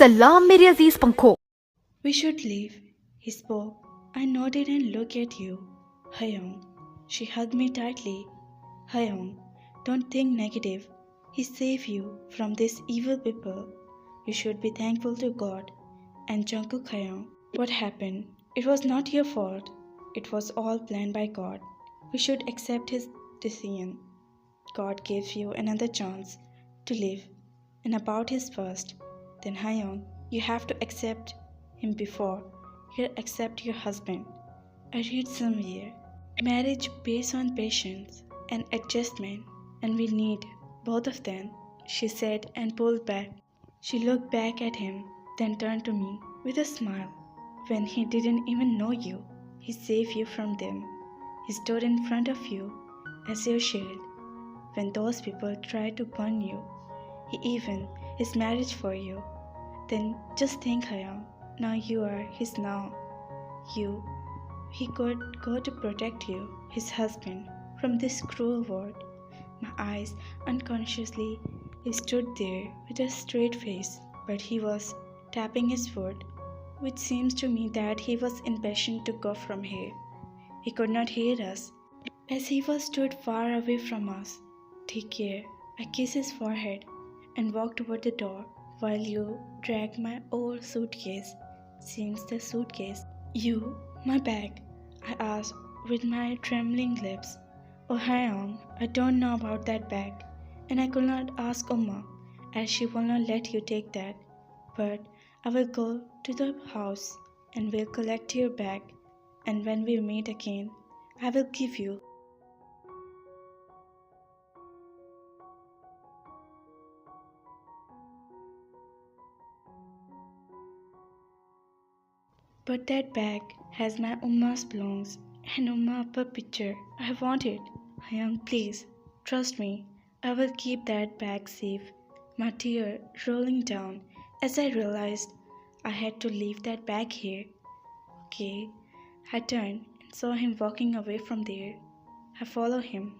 सलाम मेरे अजीज पंखों। We should leave, he spoke. I nodded and looked at you. Hyung. She hugged me tightly. Hyung, don't think negative. He saved you from these evil people. You should be thankful to God. And Jungkook Hyung, what happened? It was not your fault. It was all planned by God. We should accept his decision. God gave you another chance to live. And about his first, then Hyung, you have to accept him before you accept your husband. I read somewhere marriage based on patience and adjustment, and we need both of them, she said and pulled back. She looked back at him, then turned to me with a smile. When he didn't even know you, he saved you from them. He stood in front of you as your shield. When those people tried to burn you, he even his marriage for you. Then just think, Hayam, now you are his now. You, he could go to protect you, his husband, from this cruel world. My eyes unconsciously he stood there with a straight face, but he was tapping his foot, which seems to me that he was impatient to go from here. He could not hear us, as he was stood far away from us. Take care. I kissed his forehead and walked toward the door while you dragged my old suitcase. Seems the suitcase. You, my bag, I asked with my trembling lips. Oh, Hyung, I don't know about that bag, and I could not ask Uma, as she will not let you take that. But I will go to the house and will collect your bag, and when we meet again, I will give you. But that bag has my Umma's belongs and Umma upper picture. I want it. Hyung, please, trust me. I will keep that bag safe. My tear rolling down as I realized I had to leave that bag here. Okay. I turned and saw him walking away from there. I followed him.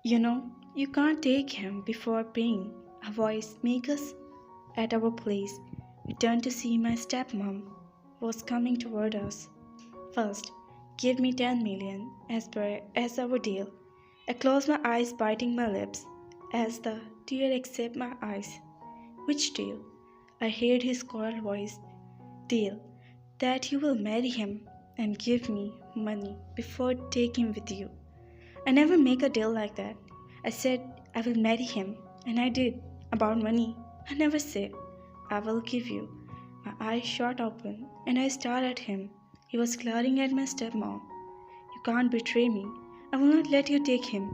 You know, you can't take him before paying. A voice make us at our place. We turned to see my stepmom was coming toward us. First, give me 10 million as our deal. I closed my eyes, biting my lips as the tear escaped my eyes. Which deal? I heard his cold voice. Deal that you will marry him and give me money before taking him with you. I never make a deal like that. I said I will marry him, and I did. About money, I never said I will give you. My eyes shot open, and I stared at him. He was glaring at my stepmom. You can't betray me. I will not let you take him.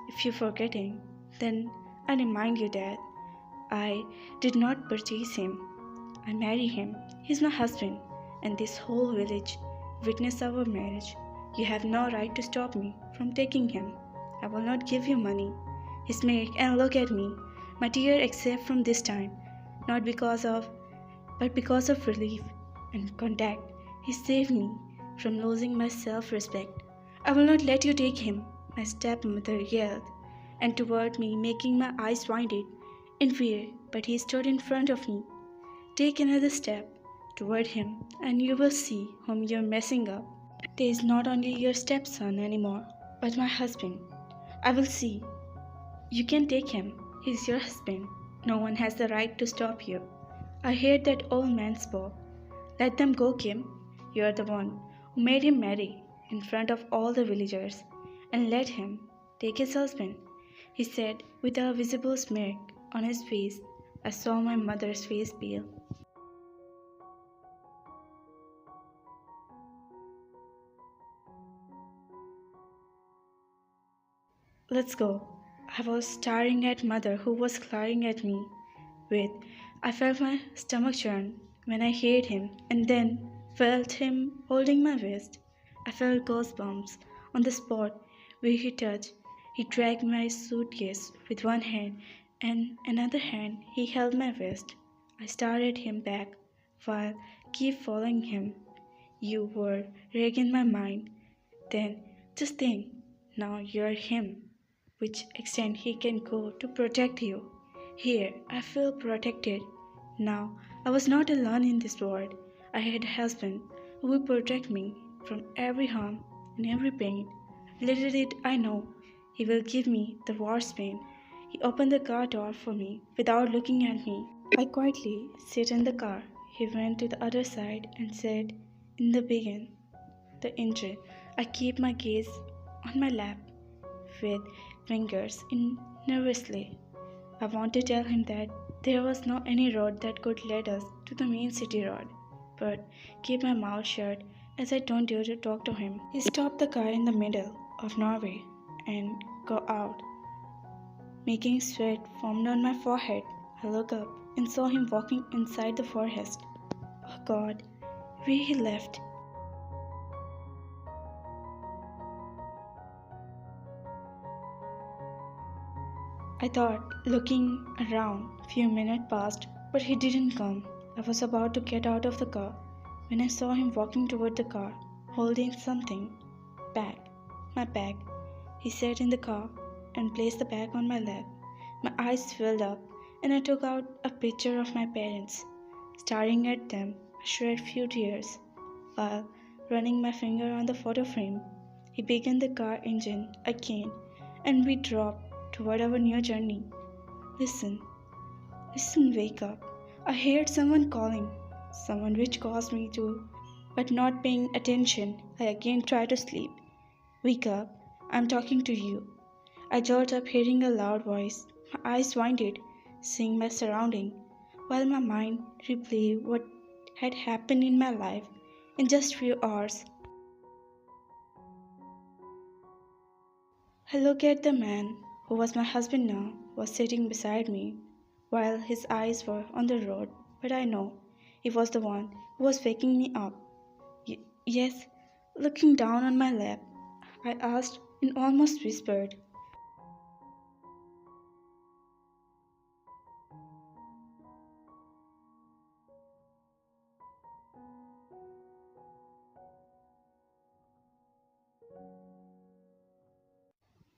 If you're forgetting, then I remind you that I did not purchase him. I marry him. He's my husband, and this whole village witnessed our marriage. You have no right to stop me from taking him. I will not give you money. He smirked and looked at me. My tear escaped from this time, not but because of relief and contact. He saved me from losing my self-respect. I will not let you take him, my stepmother yelled, and toward me, making my eyes winded in fear. But he stood in front of me. Take another step toward him, and you will see whom you're messing up. He is not only your stepson anymore, but my husband. I will see. You can take him. He's your husband. No one has the right to stop you. I heard that old man spoke. Let them go, Kim. You are the one who made him marry in front of all the villagers, and let him take his husband, he said with a visible smirk on his face. I saw my mother's face pale. Let's go. I was staring at mother who was glaring at me with. I felt my stomach churn when I heard him and then felt him holding my waist. I felt goosebumps on the spot where he touched. He dragged my suitcase with one hand and another hand he held my waist. I stared at him back while keep following him. You were rag in my mind. Then just think, now you're him. Which extent he can go to protect you. Here, I feel protected. Now, I was not alone in this world. I had a husband who will protect me from every harm and every pain. Little did I know, he will give me the worst pain. He opened the car door for me without looking at me. I quietly sat in the car. He went to the other side and said, in the begin, the engine. I keep my gaze on my lap with fingers in nervously. I want to tell him that there was no any road that could lead us to the main city road, but keep my mouth shut as I don't dare to talk to him. He stopped the car in the middle of Norway and go out, making sweat formed on my forehead. I looked up and saw him walking inside the forest. Oh God, where he left. I thought, looking around, few minutes passed, but he didn't come. I was about to get out of the car when I saw him walking toward the car, holding something. Bag. My bag. He sat in the car and placed the bag on my lap. My eyes filled up, and I took out a picture of my parents. Staring at them, I shed few tears. While running my finger on the photo frame, he began the car engine again, and we dropped toward our new journey. Listen, listen, wake up. I heard someone calling, someone which caused me to, but not paying attention, I again tried to sleep. Wake up, I'm talking to you. I jolt up hearing a loud voice. My eyes winded, seeing my surrounding, while my mind replayed what had happened in my life in just few hours. I looked at the man, who was my husband now, was sitting beside me, while his eyes were on the road, but I know he was the one who was waking me up. Yes, looking down on my lap, I asked and almost whispered,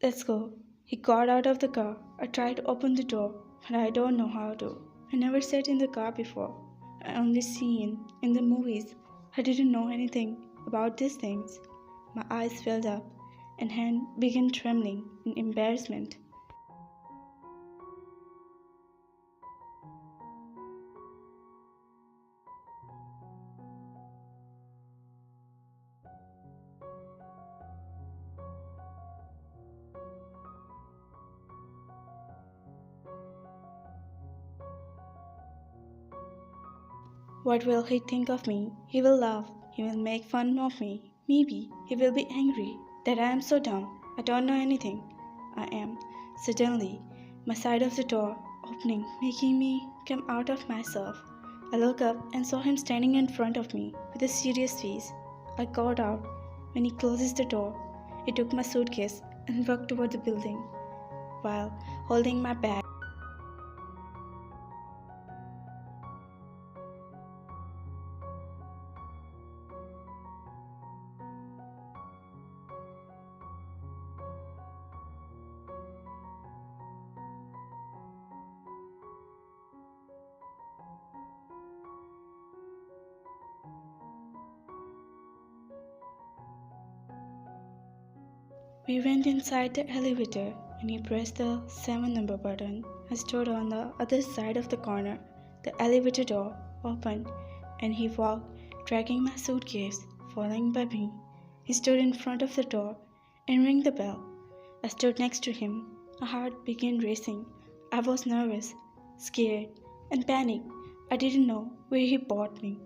let's go. He got out of the car. I tried to open the door, but I don't know how to. I never sat in the car before. I only seen in the movies. I didn't know anything about these things. My eyes filled up and hand began trembling in embarrassment. What will he think of me? He will laugh. He will make fun of me. Maybe he will be angry that I am so dumb. I don't know anything. I am. Suddenly, my side of the door opening, making me come out of myself. I looked up and saw him standing in front of me with a serious face. I got out. When he closes the door, he took my suitcase and walked toward the building while holding my bag. We went inside the elevator and he pressed the 7 number button. I stood on the other side of the corner. The elevator door opened and he walked, dragging my suitcase, following by me. He stood in front of the door and rang the bell. I stood next to him. My heart began racing. I was nervous, scared, and panicked. I didn't know where he brought me.